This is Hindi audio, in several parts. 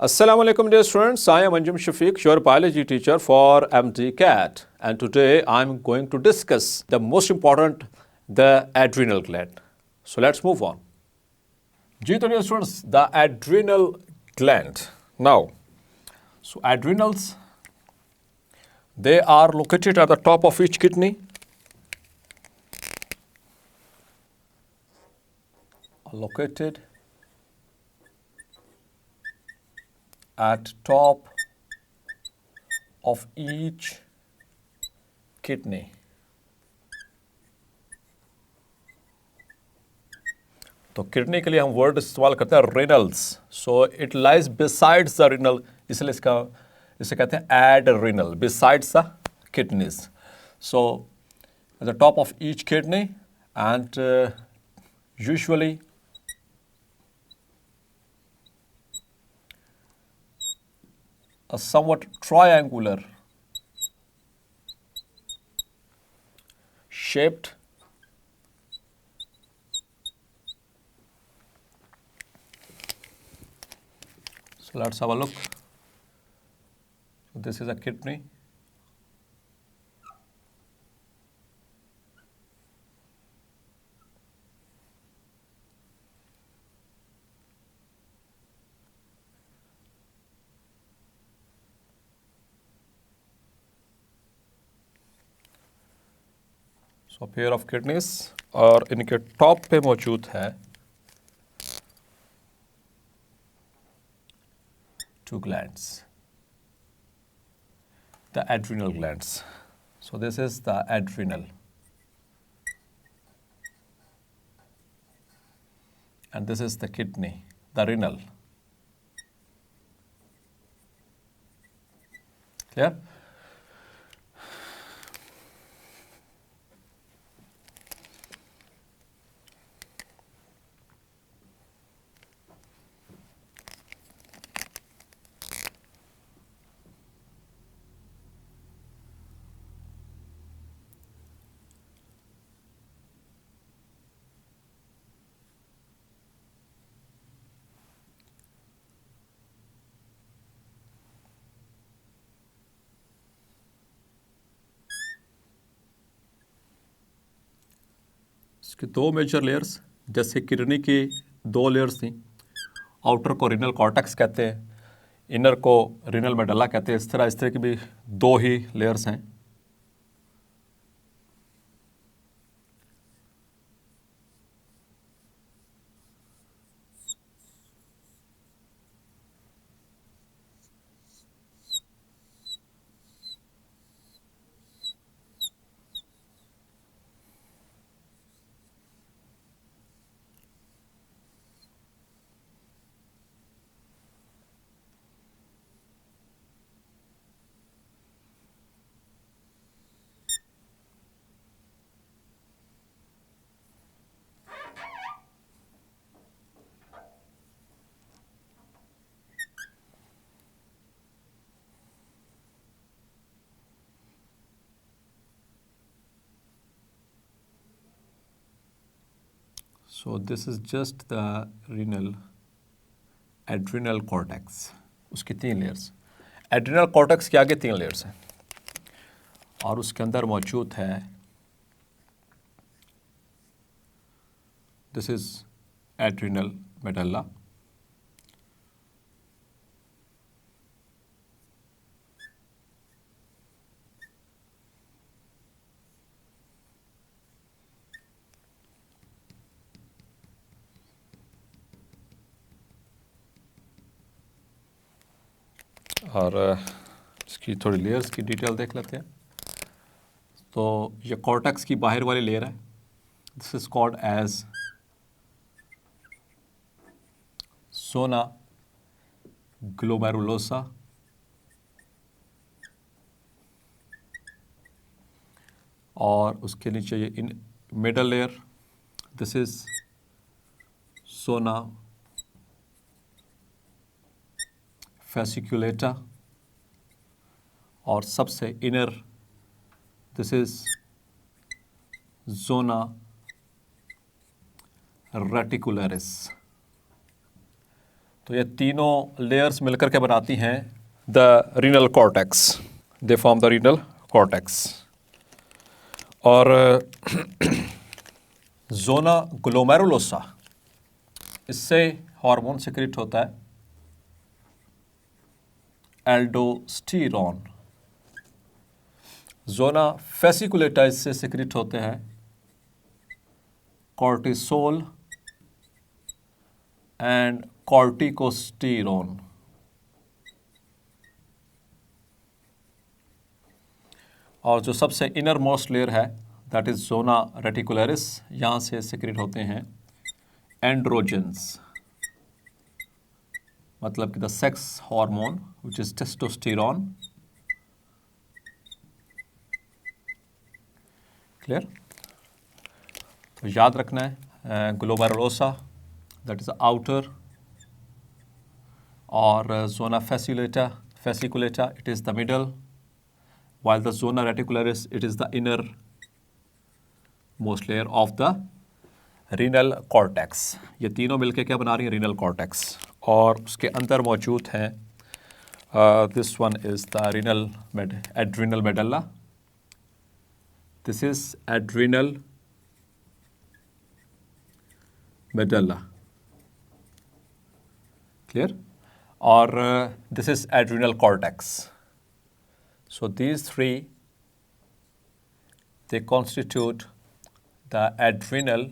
Assalamu alaikum dear students, I am Anjum Shafiq, your biology teacher for MD-CAT, and today I am going to discuss the most important, the adrenal gland. So let's move on. जी तो dear students, the adrenal gland. Now, so adrenals, they are located at the top of each kidney. Located at top of each kidney. तो किडनी के लिए हम वर्ड इस्तेमाल करते हैं renals. So it lies besides the renal, इसलिए इसे कहते हैं adrenal, besides the kidneys. So at the top of each kidney and usually a somewhat triangular shaped so let's have a look. So this is a kidney. So pair of kidneys और इनके टॉप पे मौजूद है two glands, the adrenal glands. So this is the adrenal and this is the kidney, the renal. Clear? इसकी दो मेजर लेयर्स, जैसे किडनी की दो लेयर्स थी. आउटर को रिनल कॉर्टेक्स कहते हैं, इनर को रिनल मेडल्ला कहते हैं. इस तरह की भी दो ही लेयर्स हैं. So this is just the adrenal cortex. उसकी तीन लेयर्स. एड्रिनल कॉर्टेक्स के आगे तीन लेयर्स हैं और उसके अंदर मौजूद है, दिस इज एड्रिनल मेडल्ला. और इसकी थोड़ी लेयर्स की डिटेल देख लेते हैं. तो ये कॉर्टेक्स की बाहर वाली लेयर है. दिस इज कॉल्ड एज सोना ग्लोमेरुलोसा. और उसके नीचे ये in middle layer, this is सोना fasciculata. और सबसे inner, this is zona reticularis. तो ये तीनों लेयर्स मिलकर के बनाती हैं the renal cortex, they form the renal cortex. और जोना ग्लोमेरुलोसा, इससे हार्मोन सिक्रेट होता है एल्डोस्टेरोन। जोना फेसिकुलेटा, इससे सिक्रेट होते हैं कॉर्टिसोल एंड कॉर्टिकोस्टेरोन। और जो सबसे इनर मोस्ट लेयर है दैट इज जोना रेटिकुलरिस, यहाँ से सिक्रेट होते हैं एंड्रोजेंस, मतलब कि the sex hormone which is testosterone. Clear? तो याद रखना है ग्लोमेरुलोसा दैट इज आउटर, और zona fasciculata it is the middle, while the zona reticularis it is the inner most layer of the renal cortex। ये तीनों मिलके क्या बना रही हैं? Renal cortex. और उसके अंदर मौजूद हैं this one is the adrenal medulla, this is adrenal medulla. Clear? और this is adrenal cortex. So these three, they constitute the adrenal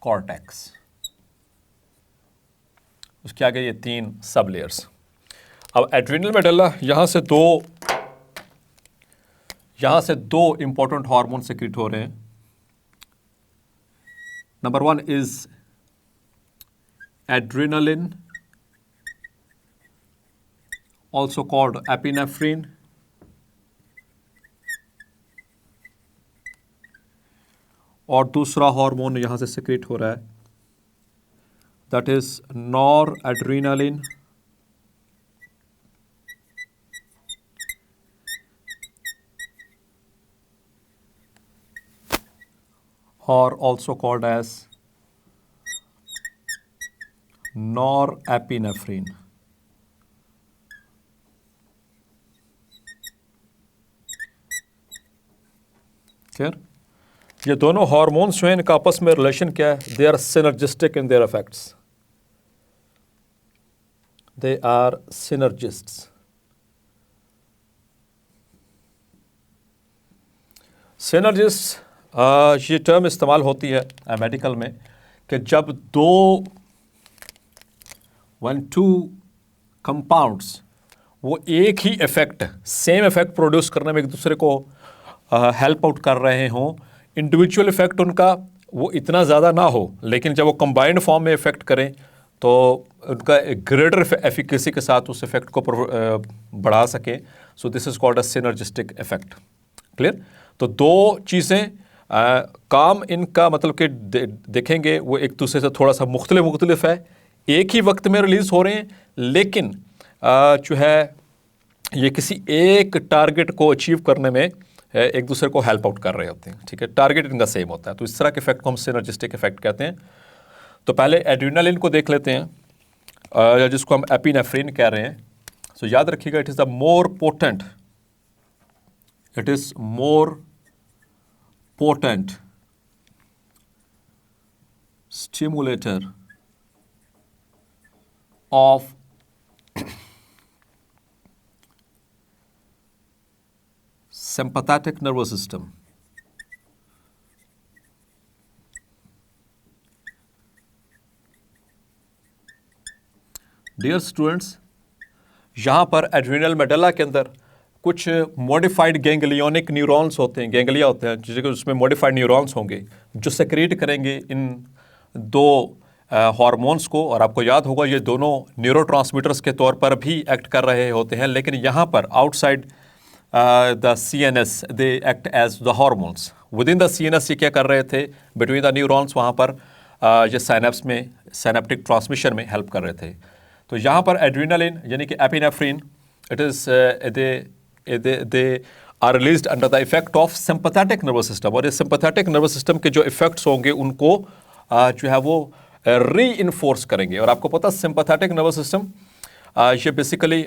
cortex। उसके आगे ये तीन सब लेयर्स। अब एड्रिनल मेडल्ला यहाँ से दो इंपॉर्टेंट हार्मोन सिक्रीट हो रहे हैं। Number one is adrenaline, also called epinephrine, और दूसरा हार्मोन यहां से सिक्रेट हो रहा है दैट इज नॉर एड्रेनालिन, और also called as norepinephrine। ये दोनों हार्मोन्स जो हैं इनका आपस में रिलेशन क्या है? They are synergistic in their effects, they are synergists. Synergist ये टर्म इस्तेमाल होती है मेडिकल में कि जब when two compounds वो एक ही इफेक्ट, सेम इफेक्ट प्रोड्यूस करने में एक दूसरे को हेल्प आउट कर रहे हों, इंडिविजुअल इफेक्ट उनका वो इतना ज़्यादा ना हो, लेकिन जब वो कंबाइंड फॉर्म में इफेक्ट करें तो उनका एक ग्रेटर एफिकेसी के साथ उस इफेक्ट को बढ़ा सकें। So this is called a synergistic effect. Clear? तो दो चीज़ें काम इनका मतलब कि देखेंगे वो एक दूसरे से थोड़ा सा मुख्तलिफ है, एक ही वक्त में रिलीज़ हो रहे हैं, लेकिन जो है ये किसी एक टारगेट को अचीव करने में एक दूसरे को हेल्प आउट कर रहे होते हैं। ठीक है? टारगेट इनका सेम होता है, तो इस तरह के इफेक्ट को हम सिनर्जिस्टिक इफेक्ट कहते हैं। तो पहले एड्रेनालिन को देख लेते हैं जिसको हम एपिनेफ्रिन कह रहे हैं। सो याद रखिएगा it is the more potent stimulator of sympathetic nervous system। Dear students, यहाँ पर एड्रेनल मेडल्ला के अंदर कुछ मॉडिफाइड गैंग्लियोनिक न्यूरॉन्स होते हैं, गैंग्लिया होते हैं, जिसके उसमें मॉडिफाइड न्यूरॉन्स होंगे जो सेक्रेट करेंगे इन दो हार्मोन्स को। और आपको याद होगा ये दोनों न्यूरोट्रांसमीटर्स के तौर पर भी एक्ट कर रहे होते हैं, लेकिन यहाँ पर outside the CNS they act as the hormones। within the CNS ये क्या कर रहे थे? between the neurons वहाँ पर ये साइनेप्स में साइनेप्टिक ट्रांसमिशन में हेल्प कर रहे थे। तो यहाँ पर एड्रेनालिन यानी कि epinephrine it is they are released under the effect of sympathetic nervous system, और ये सिंपैथेटिक नर्वस सिस्टम के जो इफेक्ट्स होंगे उनको जो है वो री इन्फोर्स करेंगे। और आपको पता सिंपैथेटिक नर्वस सिस्टम ये बेसिकली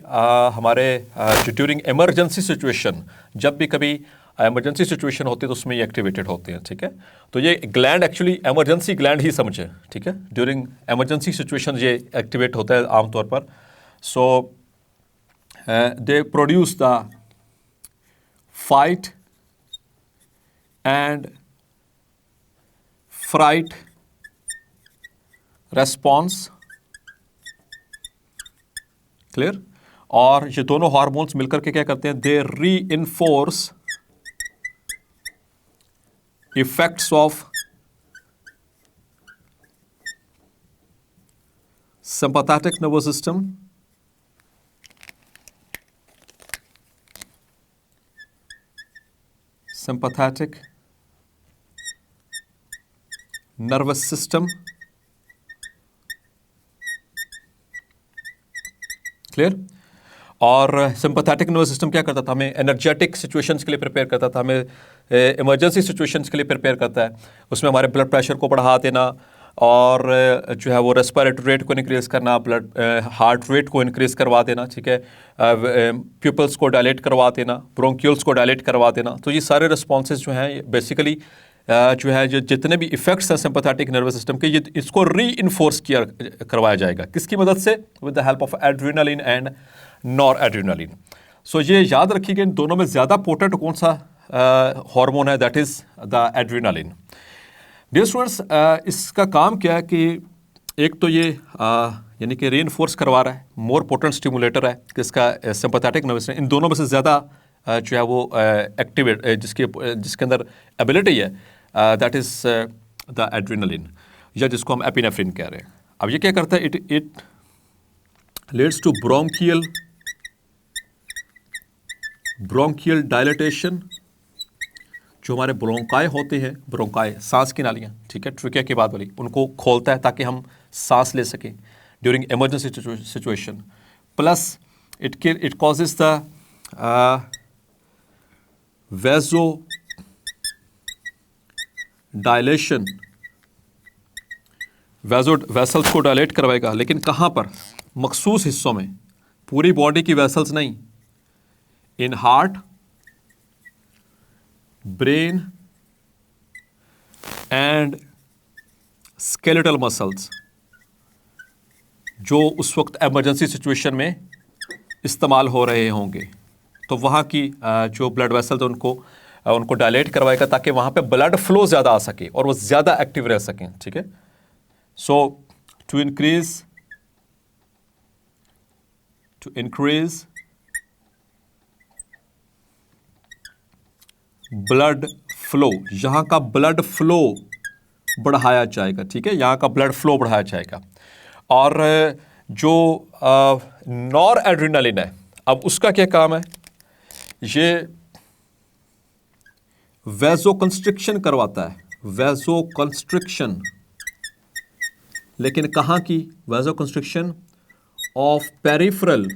हमारे जो ड्यूरिंग इमरजेंसी सिचुएशन, जब भी कभी इमरजेंसी सिचुएशन होती है तो उसमें ये एक्टिवेटेड होते हैं, ठीक है। तो ये ग्लैंड एक्चुअली इमरजेंसी ग्लैंड ही समझे, ठीक है। ड्यूरिंग इमरजेंसी सिचुएशन ये एक्टिवेट होता है आमतौर पर। So they produce the fight and fright response, clear. और ये दोनों हार्मोन्स मिलकर के क्या करते हैं, दे री enforce effects of sympathetic nervous system sympathetic nervous system, clear. और सिंपैथेटिक नर्वस सिस्टम क्या करता था, हमें एनर्जेटिक सिचुएशंस के लिए प्रिपेयर करता था, हमें इमरजेंसी सिचुएशंस के लिए प्रिपेयर करता है। उसमें हमारे ब्लड प्रेशर को बढ़ा देना और जो है वो रेस्पिरेटरी रेट को इंक्रीज़ करना, ब्लड हार्ट रेट को इंक्रीज़ करवा देना, ठीक है, प्यूपल्स को डायलेट करवा देना, ब्रोंक्यूल्स को डायलेट करवा देना। तो ये सारे रिस्पॉन्सेज जो हैं बेसिकली जो है जो जितने भी इफेक्ट्स हैं सिंपैथेटिक नर्वस सिस्टम के, ये इसको री इन्फोर्स किया करवाया जाएगा। किसकी मदद से, with the help of adrenaline and noradrenaline. So ये याद रखिएगा इन दोनों में ज़्यादा पोटेंट कौन सा हार्मोन है, that is the adrenaline. Dear students, इसका काम क्या है कि एक तो ये यानी कि री इन्फोर्स करवा रहा है, मोर पोटेंट स्टिमुलेटर है किसका, सिंपैथेटिक नर्वस सिस्टम। इन दोनों में से ज़्यादा जो है वो एक्टिवेट जिसके अंदर एबिलिटी है, दैट इज़ द एड्रेनालिन, या जिसको हम एपिनेफ्रिन कह रहे हैं। अब ये क्या करता है, it leads to bronchial dilatation. जो हमारे ब्रोंकाई होते हैं, ब्रोंकाई सांस की नालियाँ, ठीक है, ट्रिकिया के बाद वाली, उनको खोलता है ताकि हम सांस ले सकें during emergency situation. Plus it causes the vasodilation, vessels को डायलेट करवाएगा, लेकिन कहाँ पर, मखसूस हिस्सों में, पूरी बॉडी की वेसल्स नहीं। In heart, brain and skeletal muscles, जो उस वक्त इमरजेंसी सिचुएशन में इस्तेमाल हो रहे होंगे, तो वहाँ की जो ब्लड वेसल्स उनको डायलेट करवाएगा ताकि वहाँ पे ब्लड फ्लो ज़्यादा आ सके और वो ज़्यादा एक्टिव रह सकें, ठीक है। सो टू इंक्रीज ब्लड फ्लो, यहाँ का ब्लड फ्लो बढ़ाया जाएगा, ठीक है, यहाँ का ब्लड फ्लो बढ़ाया जाएगा। और जो नॉर एड्रेनालिन है, अब उसका क्या काम है, ये वैजो कंस्ट्रिक्शन करवाता है, वैजो कंस्ट्रिक्शन। लेकिन कहाँ की vasoconstriction, of peripheral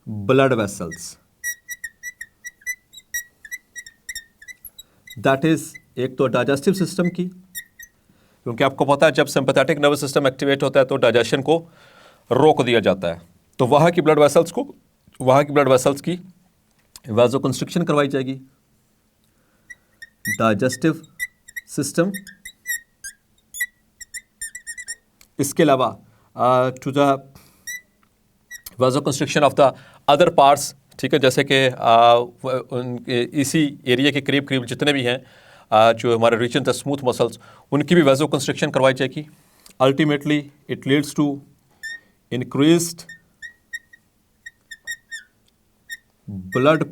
blood vessels. That is एक तो डाइजेस्टिव सिस्टम की, क्योंकि आपको पता है जब सिंपैथेटिक नर्वस सिस्टम एक्टिवेट होता है तो डाइजेशन को रोक दिया जाता है, तो वहाँ की ब्लड वेसल्स की वैजो कंस्ट्रिक्शन करवाई जाएगी। डाइजेस्टिव सिस्टम, इसके अलावा to the vasoconstriction of the other parts, ठीक है, जैसे कि इसी एरिया के करीब करीब जितने भी हैं जो हमारे रीजन द स्मूथ मसल्स, उनकी भी वैजो कंस्ट्रिक्शन करवाई जाएगी। Ultimately it leads to increased blood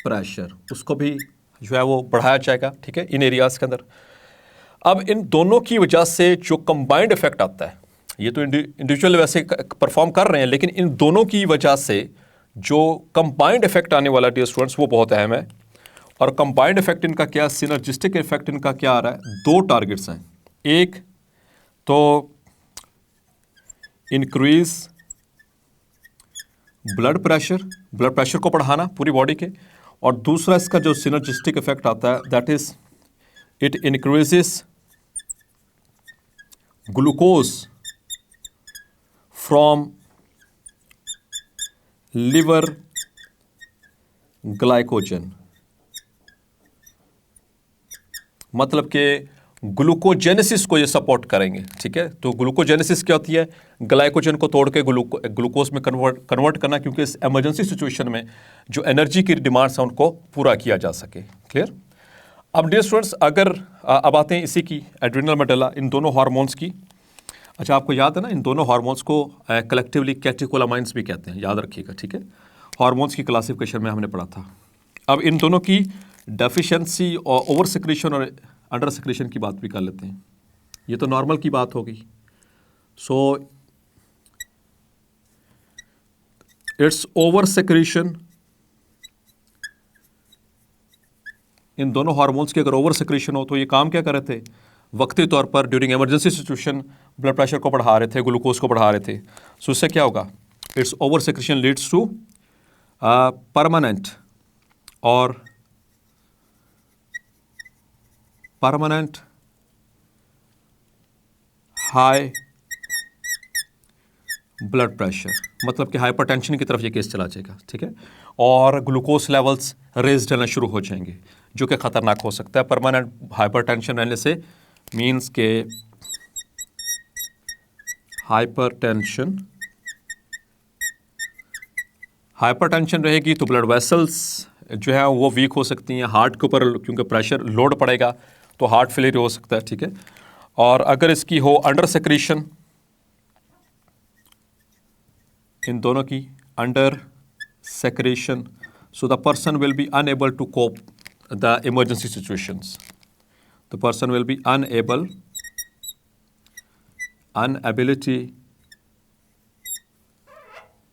pressure, उसको भी जो है वो बढ़ाया जाएगा, ठीक है, इन एरियाज के अंदर। अब इन दोनों की वजह से जो कंबाइंड इफेक्ट आता है, ये तो इंडिविजुअल वैसे परफॉर्म कर रहे हैं, लेकिन इन दोनों की वजह से जो कंबाइंड इफेक्ट आने वाला डियर स्टूडेंट्स, वो बहुत अहम है। और कंबाइंड इफेक्ट इनका क्या, सिनर्जिस्टिक इफेक्ट इनका क्या आ रहा है, दो टारगेट्स हैं। एक तो इंक्रीज ब्लड प्रेशर को बढ़ाना पूरी बॉडी के, और दूसरा इसका जो सिनर्जिस्टिक इफेक्ट आता है that is it increases glucose from liver glycogen, मतलब कि ग्लूकोजेनेसिस को ये सपोर्ट करेंगे। ठीक है, तो ग्लूकोजेनेसिस क्या होती है? ग्लाइकोजन को तोड़ के ग्लूकोज में कन्वर्ट करना, क्योंकि इस इमरजेंसी सिचुएशन में जो एनर्जी की डिमांड्स हैं उनको पूरा किया जा सके। क्लियर? अब डियर स्टूडेंट्स, अगर अब आते हैं इसी की एड्रिनल मेडुला, इन दोनों हार्मोन्स की। अच्छा, आपको याद है ना, इन दोनों हार्मोन्स को कलेक्टिवली कैटेकोलामाइंस भी कहते हैं, याद रखिएगा। ठीक है, हार्मोन्स की क्लासिफिकेशन में हमने पढ़ा था। अब इन दोनों की डेफिशिएंसी और ओवर सिक्रीशन और अंडर सिक्रीशन की बात भी कर लेते हैं। ये तो नॉर्मल की बात होगी। सो इट्स ओवर सिक्रीशन, इन दोनों हार्मोन्स की अगर ओवर सिक्रीशन हो तो ये काम क्या कर रहे थे? वक्ती तौर पर during emergency situation blood pressure को बढ़ा रहे थे, ग्लूकोज को बढ़ा रहे थे। सो इससे क्या होगा? Its over secretion leads to permanent high blood pressure, मतलब कि हाइपरटेंशन की तरफ ये केस चला जाएगा। ठीक है, और ग्लूकोज लेवल्स रेज रहना शुरू हो जाएंगे, जो कि खतरनाक हो सकता है। परमानेंट हाइपरटेंशन रहने से मीन्स के हाइपरटेंशन रहेगी तो ब्लड वेसल्स जो है वो वीक हो सकती हैं। हार्ट के ऊपर क्योंकि प्रेशर लोड पड़ेगा तो हार्ट फेलियर हो सकता है। ठीक है, और अगर इसकी हो अंडर सेक्रीशन, इन दोनों की under secretion, so the person will be unable to cope the emergency situations. The person will be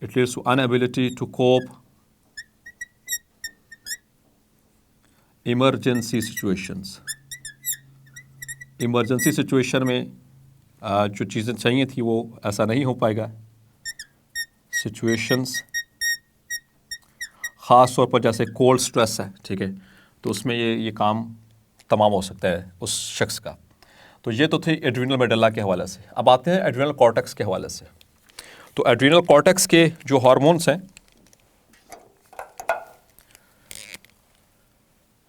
it leads to inability to cope emergency situations. Emergency situation में जो चीज़ें चाहिए थी वो ऐसा नहीं हो पाएगा। सिचुएशंस ख़ास तौर पर जैसे कोल्ड स्ट्रेस है, ठीक है, तो उसमें ये काम तमाम हो सकता है उस शख्स का। तो ये तो थी एड्रिनल मेडुला के हवाले से। अब आते हैं एड्रिनल कॉर्टेक्स के हवाले से। तो एड्रिनल कॉर्टेक्स के जो हार्मोन्स हैं,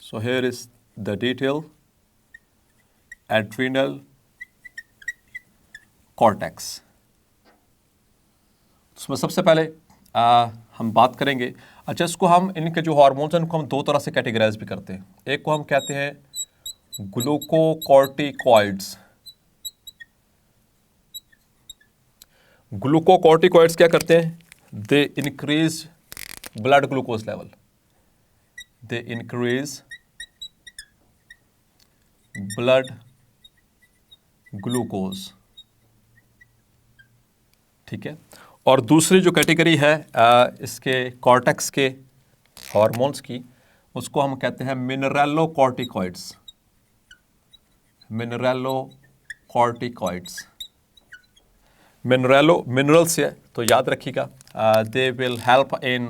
so here is the detail adrenal cortex. उसमें सबसे पहले हम बात करेंगे, अच्छा इसको हम इनके जो हार्मोन्स हैं उनको हम दो तरह से कैटेगराइज भी करते हैं। एक को हम कहते हैं ग्लूकोकॉर्टिकॉइड्स। ग्लूकोकॉर्टिकॉइड्स क्या करते हैं? They increase blood glucose level, they increase blood glucose. ठीक है, और दूसरी जो कैटेगरी है इसके कॉर्टेक्स के हार्मोन्स की, उसको हम कहते हैं मिनरलोकॉर्टिकॉइड्स। मिनरलोकॉर्टिकॉइड्स, मिनरल से तो याद रखिएगा, they will help in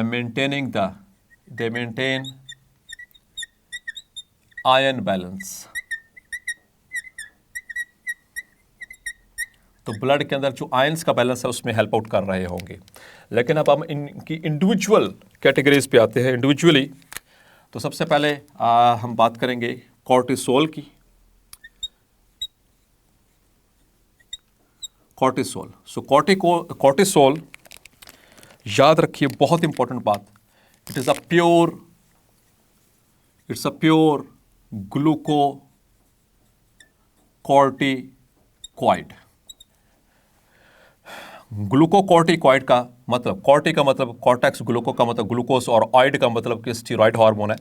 maintain ion balance. तो ब्लड के अंदर जो आयंस का बैलेंस है उसमें हेल्प आउट कर रहे होंगे। लेकिन अब हम इनकी इंडिविजुअल कैटेगरीज पे आते हैं, इंडिविजुअली। तो सबसे पहले हम बात करेंगे कॉर्टिसोल की। कॉर्टिसोल, सो कॉर्टिसोल याद रखिए, बहुत इंपॉर्टेंट बात, it's a pure glucocorticoid. Glucocorticoid का मतलब, कॉर्टी का मतलब कॉर्टेक्स, ग्लूको का मतलब ग्लूकोज, और ऑइड का मतलब कि स्टीरॉइड हार्मोन है।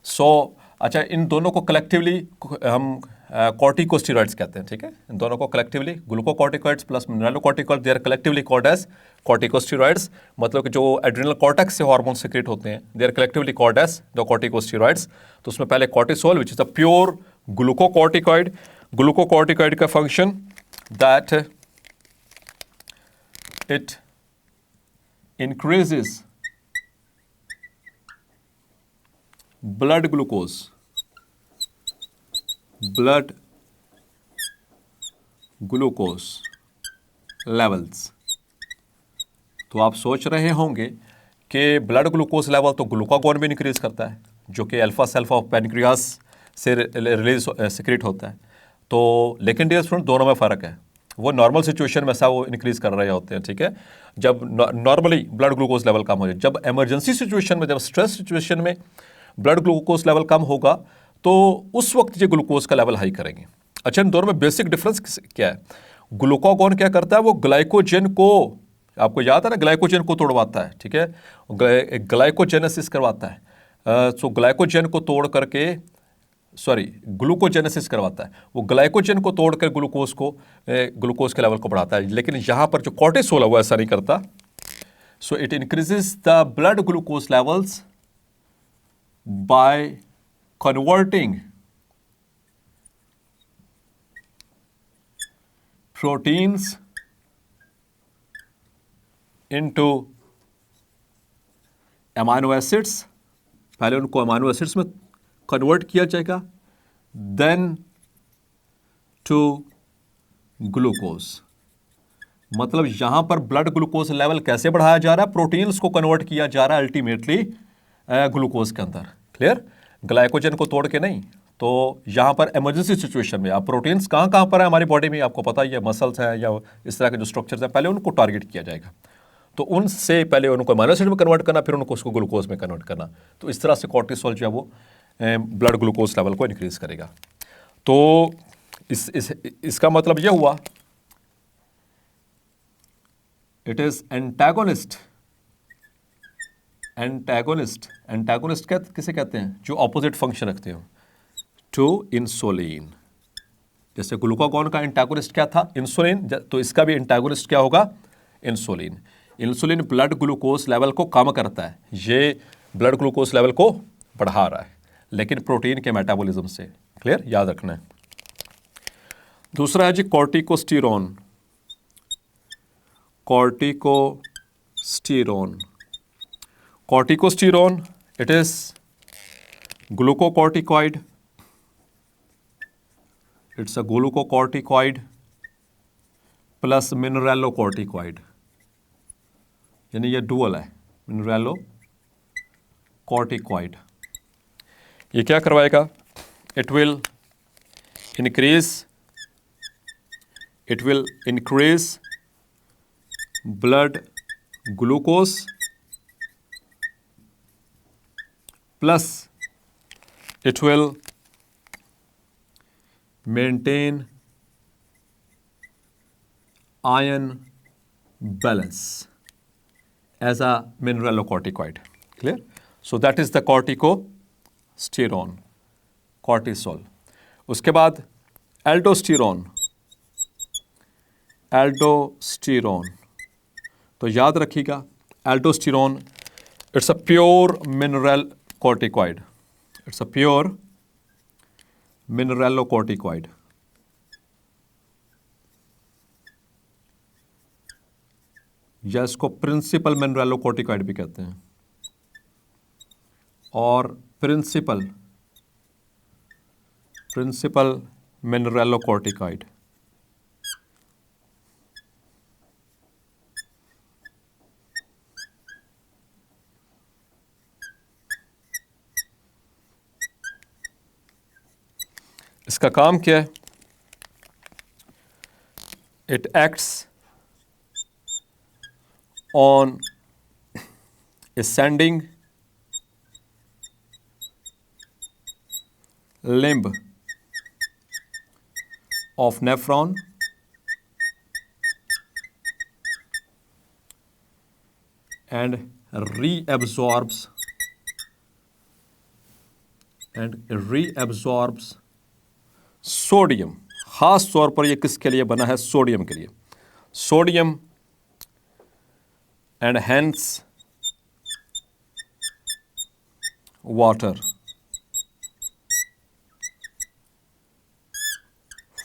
सो अच्छा, इन दोनों को कलेक्टिवली हम कॉर्टिकोस्टीरॉइड्स कहते हैं। ठीक है, इन दोनों को collectively glucocorticoids plus mineralocorticoid, they are collectively called as corticosteroids. मतलब कि जो एड्रिनल कॉर्टेक्स से हार्मोन सिक्रेट होते हैं, they are collectively called as the corticosteroids. तो उसमें पहले cortisol which is a pure glucocorticoid. Glucocorticoid का function that it increases blood glucose levels. तो आप सोच रहे होंगे कि ब्लड ग्लूकोज लेवल तो ग्लूकागॉन भी इंक्रीज करता है, जो कि अल्फा सेल्फ ऑफ पैनक्रियास से रिलीज सिक्रेट होता है। तो लेकिन डियर स्टूडेंट, दोनों में फ़र्क है। वो नॉर्मल सिचुएशन में ऐसा वो इंक्रीज कर रहे होते हैं, ठीक है, जब नॉर्मली ब्लड ग्लूकोज लेवल कम हो जाए। जब इमरजेंसी सिचुएशन में, जब स्ट्रेस सिचुएशन में ब्लड ग्लूकोज लेवल कम होगा तो उस वक्त ये ग्लूकोज का लेवल हाई करेंगे। अच्छा, इन दोनों में बेसिक डिफरेंस क्या है? ग्लूकागॉन क्या करता है? वो ग्लाइकोजन को, आपको याद है ना, ग्लाइकोजन को तोड़वाता है, ठीक है, ग्लाइकोजेनेसिस करवाता है। सो ग्लाइकोजन को तोड़ करके, ग्लूकोजेनेसिस करवाता है। वो ग्लाइकोजन को तोड़कर ग्लूकोज के लेवल को बढ़ाता है। लेकिन यहाँ पर जो कॉर्टिसोल है वो ऐसा नहीं करता। So it increases the blood glucose levels by converting proteins into amino acids. पहले उनको अमाइनो एसिड्स में कन्वर्ट किया जाएगा, देन टू ग्लूकोज। मतलब यहां पर ब्लड ग्लूकोज लेवल कैसे बढ़ाया जा रहा है? प्रोटीन्स को कन्वर्ट किया जा रहा है अल्टीमेटली ग्लूकोज के अंदर। क्लियर? ग्लाइकोजन को तोड़ के नहीं। तो यहां पर इमरजेंसी सिचुएशन में आप प्रोटीन्स कहां पर है हमारी बॉडी में, आपको पता ही है, मसल्स हैं या इस तरह के जो स्ट्रक्चर्स हैं, पहले उनको टारगेट किया जाएगा। तो उनसे पहले उनको अमाइनो एसिड में कन्वर्ट करना, फिर उनको उसको ग्लूकोज में कन्वर्ट करना। तो इस तरह से कॉर्टिसोल जो है वो ब्लड ग्लूकोज लेवल को इंक्रीज करेगा। तो इसका मतलब यह हुआ, इट इज एंटागोनिस्ट। एंटागोनिस्ट किसे कहते हैं? जो ऑपोजिट फंक्शन रखते हो टू इंसुलिन। जैसे ग्लूकागॉन का एंटागोनिस्ट क्या था? इंसुलिन। तो इसका भी एंटागोनिस्ट क्या होगा? Insulin. Insulin blood glucose level को कम करता है, ये ब्लड ग्लूकोज लेवल को बढ़ा रहा है, लेकिन प्रोटीन के मेटाबॉलिज्म से। क्लियर? याद रखना है। दूसरा है जी corticosterone. Corticosterone it is glucocorticoid. It's a glucocorticoid plus mineralocorticoid, यानी ये डुअल है, मिनरलोकॉर्टिकॉइड। ये क्या करवाएगा? It will increase blood glucose plus it will maintain iron balance as a mineralocorticoid. Clear? So that is the corticosterone, cortisol. उसके बाद एल्डोस्टेरोन। तो याद रखिएगा, aldosterone it's a pure mineral corticoid. Mineralocorticoid. या इसको प्रिंसिपल मिनरलोकॉर्टिकॉइड भी कहते हैं, और प्रिंसिपल मिनरलोकॉर्टिकॉइड। इसका काम क्या है? It acts on ascending limb of nephron and reabsorbs sodium. खास तौर पर यह किसके लिए बना है? सोडियम के लिए। Sodium and hence water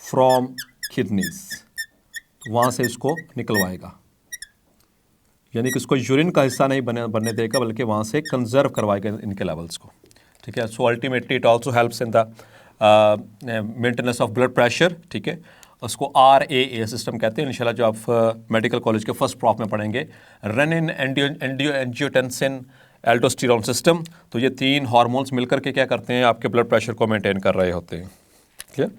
from kidneys। वहाँ से इसको निकलवाएगा, यानी कि इसको यूरिन का हिस्सा नहीं बनने देगा, बल्कि वहाँ से कंजर्व करवाएगा इनके लेवल्स को। ठीक है। So ultimately it also helps in the maintenance of blood pressure, ठीक है। उसको RAA सिस्टम कहते हैं, इंशाल्लाह जो आप मेडिकल कॉलेज के फर्स्ट प्रॉफ में पढ़ेंगे, रेनिन, एंजियोटेंसिन, एल्डोस्टेरोन सिस्टम। तो ये 3 हार्मोन्स मिलकर के क्या करते हैं, आपके ब्लड प्रेशर को मेंटेन कर रहे होते हैं, ठीक है।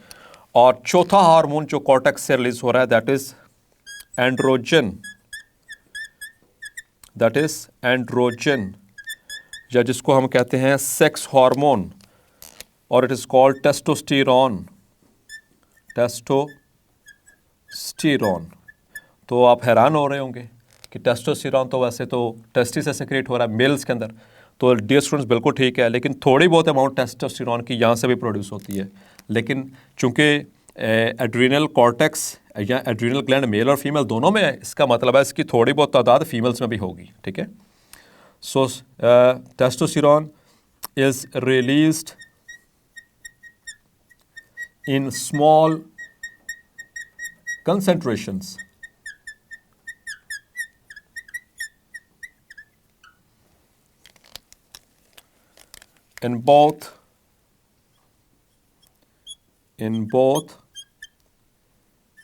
और चौथा हार्मोन जो कॉर्टेक्स से रिलीज हो रहा है दैट इज एंड्रोजन, या जिसको हम कहते हैं सेक्स हार्मोन, और इट इज कॉल्ड टेस्टोस्टेरोन। तो आप हैरान हो रहे होंगे कि टेस्टोस्टेरोन तो वैसे तो टेस्टिस से सेक्रेट हो रहा है मेल्स के अंदर, तो डियर स्टूडेंट्स बिल्कुल ठीक है, लेकिन थोड़ी बहुत अमाउंट टेस्टोस्टेरोन की यहाँ से भी प्रोड्यूस होती है। लेकिन चूंकि एड्रीनल कॉर्टेक्स या एड्रीनल ग्लैंड मेल और फीमेल दोनों में है, इसका मतलब है इसकी थोड़ी बहुत तादाद फीमेल्स में भी होगी, ठीक है। So testosterone is released in small concentrations in both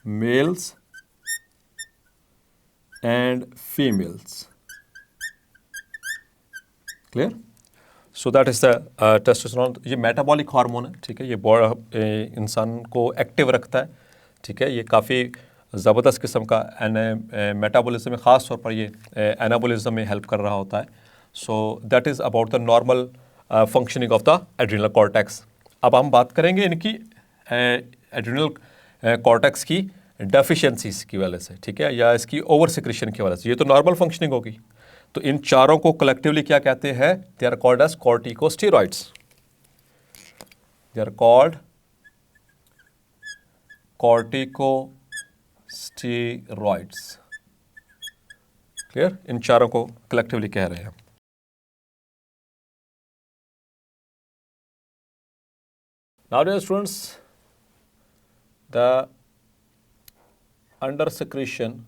males and females. Clear? So that is the testosterone. ये मेटाबॉलिक हार्मोन है, ठीक है। ये इंसान को एक्टिव रखता है, ठीक है। ये काफ़ी ज़बरदस्त किस्म का मेटाबॉलिज्म में, ख़ास तौर पर ये एनाबॉलिज्म में हेल्प कर रहा होता है। So that is about the normal functioning of the adrenal cortex. अब हम बात करेंगे इनकी एड्रिनल कॉर्टेक्स की डेफिशिएंसीज की वजह से, ठीक है, या इसकी ओवर सिक्रेशन की वजह से। ये तो नॉर्मल फंक्शनिंग होगी, तो इन चारों को कलेक्टिवली क्या कहते हैं, they are called as corticosteroids. They are called corticosteroids. Clear? इन चारों को कलेक्टिवली कह रहे हैं। Now dear students, the under secretion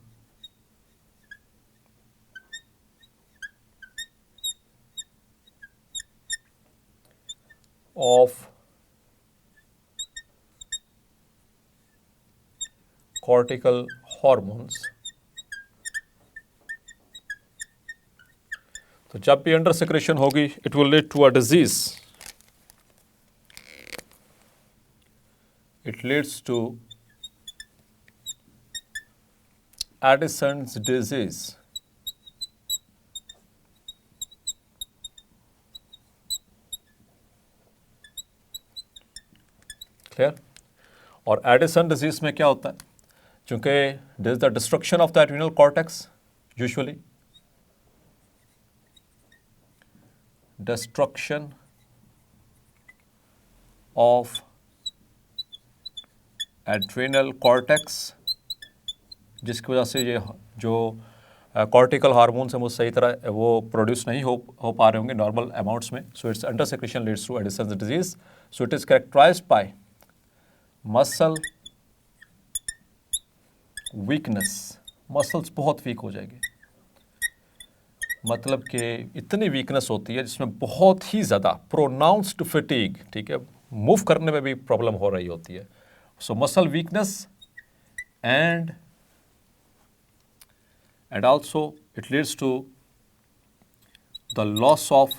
of cortical hormones, तो जब भी अंडर सिक्रेशन होगी it will lead to a disease. It leads to Addison's disease. Clear? और एडिसन डिजीज में क्या होता है, चूंकि this is the destruction of the adrenal cortex, usually destruction of adrenal cortex, जिसकी वजह से ये जो कॉर्टिकल हार्मोन्स हैं वो सही तरह वो प्रोड्यूस नहीं हो पा रहे होंगे नॉर्मल अमाउंट्स में। So its under secretion leads to Addison's disease. So it is characterized by muscle weakness. Muscles बहुत वीक हो जाएंगे, मतलब कि इतनी वीकनेस होती है जिसमें बहुत ही ज़्यादा प्रोनाउंस्ड फटीग, ठीक है, मूव करने में भी प्रॉब्लम हो रही होती है। So muscle weakness and also it leads to the loss of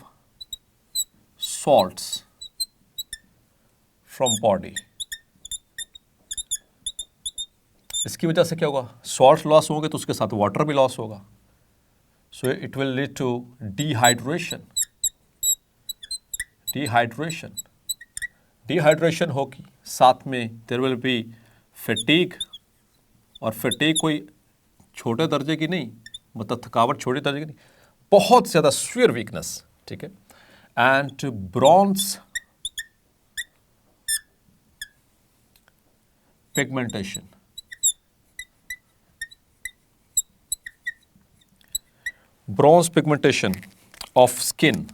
salts from body। इसकी वजह से क्या होगा, सॉल्ट लॉस होंगे तो उसके साथ वाटर भी लॉस होगा। So it will lead to dehydration. Dehydration होगी, साथ में देयर विल बी फटीग, और फटीग कोई छोटे दर्जे की नहीं, मतलब थकावट छोटे दर्जे की नहीं, बहुत ज़्यादा सीवियर वीकनेस, ठीक है। And bronze pigmentation. Bronze pigmentation of skin,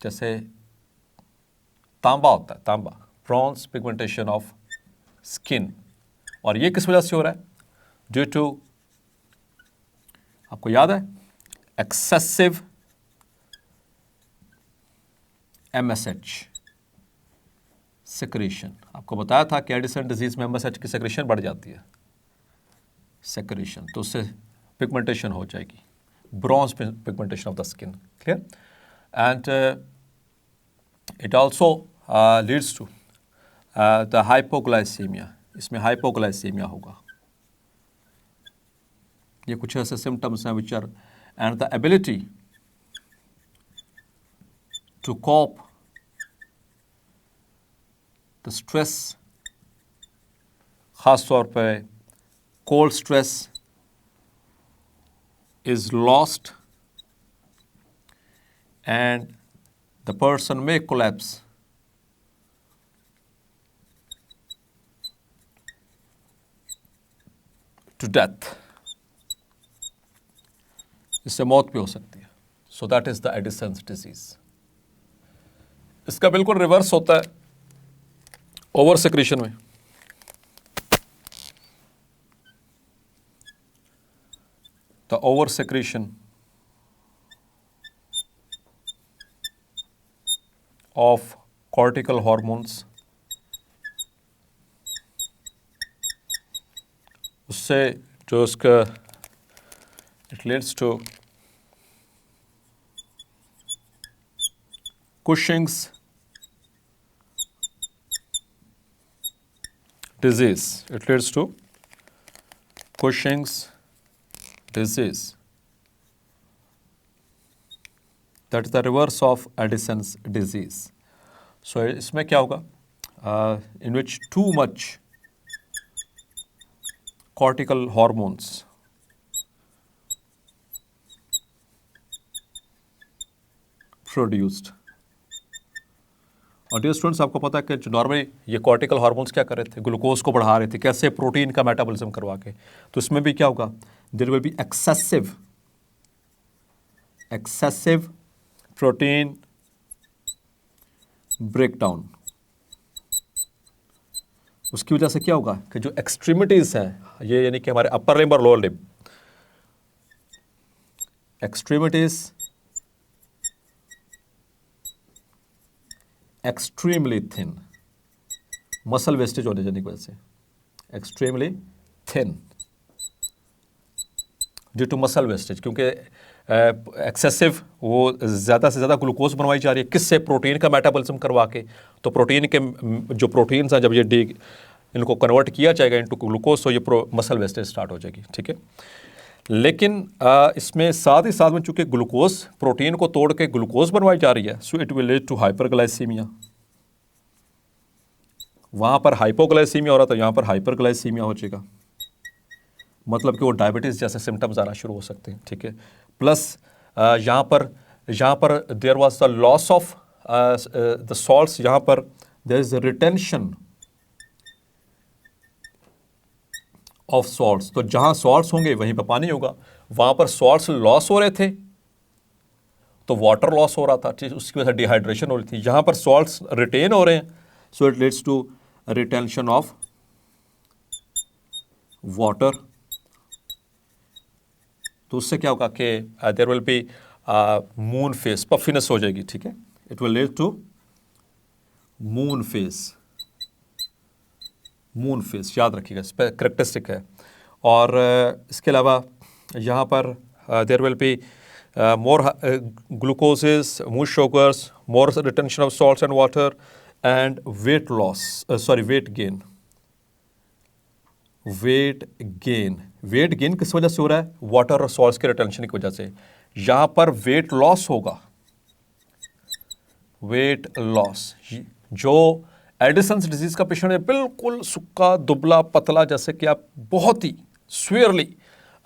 जैसे तांबा होता है, तांबा, ब्रॉन्ज पिगमेंटेशन ऑफ स्किन। और ये किस वजह से हो रहा है, ड्यू टू, आपको याद है, एक्सेसिव MSH सेक्रेशन। आपको बताया था कि एडिसन डिजीज में MSH की सेक्रेशन बढ़ जाती है, सेक्रेशन, तो उससे पिगमेंटेशन हो जाएगी, bronze pigmentation of the skin, clear. And it also leads to the hypoglycemia, इसमें हाइपोग्लाइसीमिया होगा। ये कुछ ऐसे सिम्टम्स हैं which are, and the ability to cope the stress, खास तौर पे cold stress is lost and the person may collapse to death, इससे मौत भी हो सकती है। So that is the Addison's disease. इसका बिल्कुल रिवर्स होता है ओवर सेक्रेशन में। The over secretion of cortical hormones, उससे जो उसका it leads to Cushing's disease. It leads to Cushing's disease. That is the reverse of Addison's disease. So इसमें क्या होगा? In which too much cortical hormones produced. और डियर स्टूडेंट्स, आपको पता है कि जो नॉर्मली ये कॉर्टिकल हार्मोन्स क्या कर रहे थे, ग्लूकोज को बढ़ा रहे थे, कैसे प्रोटीन का मेटाबॉलिज्म करवा के। तो इसमें भी क्या होगा, there will be excessive protein breakdown. उसकी वजह से क्या होगा कि जो एक्सट्रीमिटीज हैं, ये यानी कि हमारे अपर लिम्ब और lower limb, extremities extremely thin, muscle wastage होने जाने की वजह से extremely thin due to muscle wastage, क्योंकि एक्सेसिव वो ज़्यादा से ज़्यादा ग्लूकोज बनवाई जा रही है, किससे, प्रोटीन का मेटाबॉलिज्म करवा के। तो प्रोटीन के जो प्रोटीन्स हैं, जब ये इनको कन्वर्ट किया जाएगा इनटू ग्लूकोज, तो ये मसल वेस्टेज स्टार्ट हो जाएगी, ठीक है। लेकिन इसमें साथ ही साथ में चूंकि ग्लूकोज, प्रोटीन को तोड़ के ग्लूकोज बनवाई जा रही है, so it will lead to hyperglycaemia. वहाँ पर हाइपोग्लाइसीमिया हो रहा था, यहाँ पर हाइपरग्लाइसीमिया हो जाएगा, मतलब कि वो डायबिटीज़ जैसे सिम्टम्स आना शुरू हो सकते हैं, ठीक है। प्लस यहाँ पर there was the loss of the salts, यहाँ पर there is retention of salts. तो जहाँ सॉल्ट्स होंगे वहीं पर पानी होगा, वहाँ पर सॉल्ट्स लॉस हो रहे थे तो वाटर लॉस हो रहा था, उसकी वजह से डिहाइड्रेशन हो रही थी। यहाँ पर सॉल्ट्स रिटेन हो रहे हैं, so it leads to retention of water. तो उससे क्या होगा कि there will be moon face, puffiness हो जाएगी, ठीक है। It will lead to moon face, moon face याद रखिएगा, इस पर करेक्टरिस्टिक है। और इसके अलावा यहाँ पर there will be more glucoses, more sugars, more retention of salts and water and weight loss, weight gain. Weight gain किस वजह से हो रहा है, वाटर और सॉल्ट्स के रिटेंशन की वजह से। यहाँ पर वेट लॉस होगा, वेट लॉस। जो एडिसन्स डिजीज का पेशेंट है, बिल्कुल सुक्का दुबला पतला, जैसे कि आप बहुत ही स्वेयरली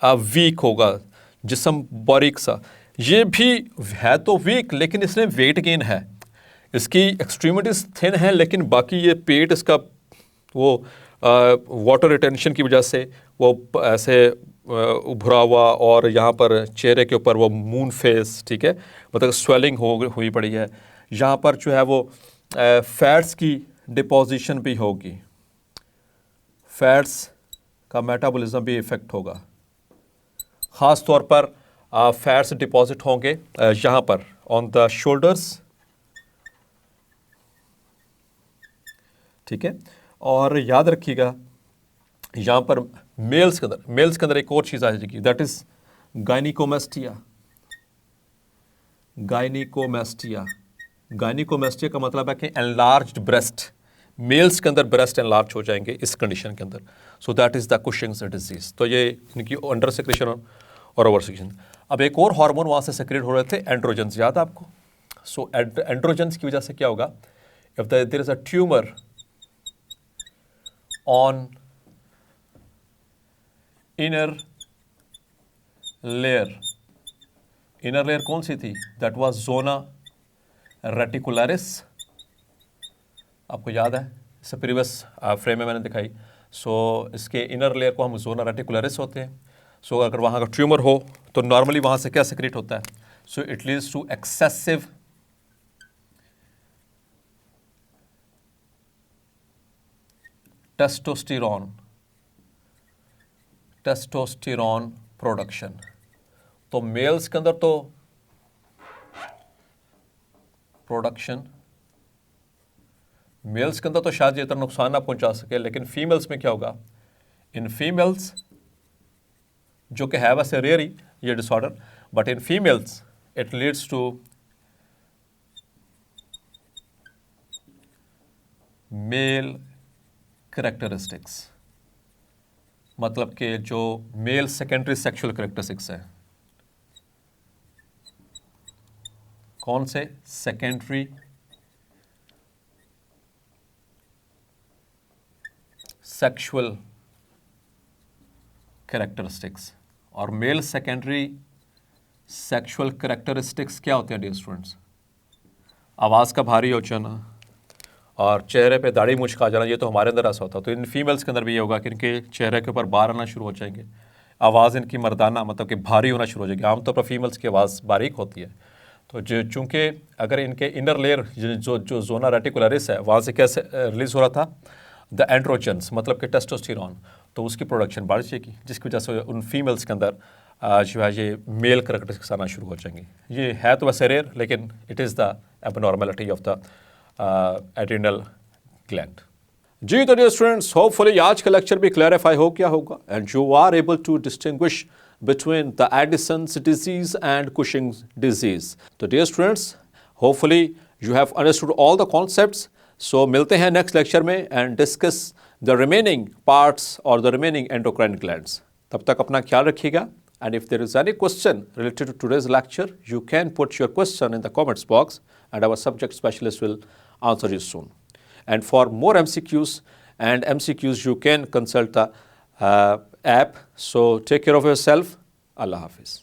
वीक होगा, जिस्म बारीक सा, ये भी है तो वीक, लेकिन इसमें वेट गेन है, इसकी एक्सट्रीमिटीज थिन है, लेकिन बाकी ये पेट इसका वो वाटर रिटेंशन की वजह से वो ऐसे उभरा हुआ, और यहाँ पर चेहरे के ऊपर वो मून फेस, ठीक है, मतलब स्वेलिंग हुई पड़ी है। यहाँ पर जो है वो फैट्स की डिपोजिशन भी होगी, फैट्स का मेटाबॉलिज्म भी इफेक्ट होगा। ख़ास तौर पर फैट्स डिपॉजिट होंगे यहाँ पर ऑन द शोल्डर्स ठीक है। और याद रखिएगा यहाँ पर मेल्स के अंदर एक और चीज़ आ जाएगी, दैट इज गायनिकोमेस्टिया। गायनिकोमेस्टिया का मतलब है कि एनलार्ज्ड ब्रेस्ट, मेल्स के अंदर ब्रेस्ट एनलार्ज हो जाएंगे इस कंडीशन के अंदर। सो that is the Cushing's disease. तो ये इनकी अंडर सेक्रेशन और ओवर सेक्रेशन। अब एक और हार्मोन वहाँ से सेक्रेट हो रहे थे, एंड्रोजन्स, याद है आपको। सो एंड्रोजन्स की वजह से क्या होगा, if there is a tumour on inner layer कौन सी थी, दैट वाज जोना रेटिकुलरिस। आपको याद है, इससे प्रीवियस फ्रेम में मैंने दिखाई। सो इसके इनर लेयर को हम जोना रेटिकुलरिस होते हैं। सो अगर वहाँ का ट्यूमर हो तो नॉर्मली वहाँ से क्या सेक्रेट होता है, so it leads to excessive testosterone production. तो मेल्स के अंदर तो प्रोडक्शन, मेल्स के अंदर तो शायद ये इतना नुकसान ना पहुंचा सके, लेकिन फीमेल्स में क्या होगा, इन फीमेल्स जो कि है वैसे रेयर ही ये disorder, but in females it leads to male characteristics, मतलब कि जो मेल सेकेंडरी सेक्सुअल करेक्टरिस्टिक्स हैं। कौन से सेकेंडरी सेक्सुअल कैरेक्टरिस्टिक्स। और मेल सेकेंडरी सेक्सुअल कैरेक्टरिस्टिक्स क्या होते हैं डियर स्टूडेंट्स, आवाज़ का भारी हो जाना और चेहरे पे दाढ़ी मूंछ आ जाना, ये तो हमारे अंदर ऐसा होता है। तो इन फीमेल्स के अंदर भी ये होगा कि इनके चेहरे के ऊपर बार आना शुरू हो जाएंगे, आवाज़ इनकी मर्दाना मतलब कि भारी होना शुरू हो जाएगी। आमतौर पर फीमेल्स की आवाज़ बारीक होती है। तो जो चूँकि अगर इनके इनर लेयर जो जोना रेटिकुलरिस है वहाँ से कैसे रिलीज़ हो रहा था, द एंड्रोजन्स मतलब कि टेस्टोस्टेरॉन, तो उसकी प्रोडक्शन बढ़ जाएगी, जिसकी वजह से उन फीमेल्स के अंदर जो है ये मेल करैक्टरिस्टिक्स आना शुरू हो जाएंगे। ये है तो वैसे रेयर, लेकिन it is the abnormality of the adrenal gland. जी तो डियर स्टूडेंट्स, होपफुली आज का लेक्चर भी क्लैरिफाई हो गया होगा and you are able to distinguish between the Addison's disease and Cushing's disease. So dear students, hopefully you have understood all the concepts. So मिलते हैं next lecture में and discuss the remaining parts or the remaining endocrine glands. तब तक अपना ख्याल रखिएगा, and if there is any question related to today's lecture, you can put your question in the comments box and our subject specialist will answer you soon. And for more MCQs you can consult the app. So take care of yourself. Allah Hafiz.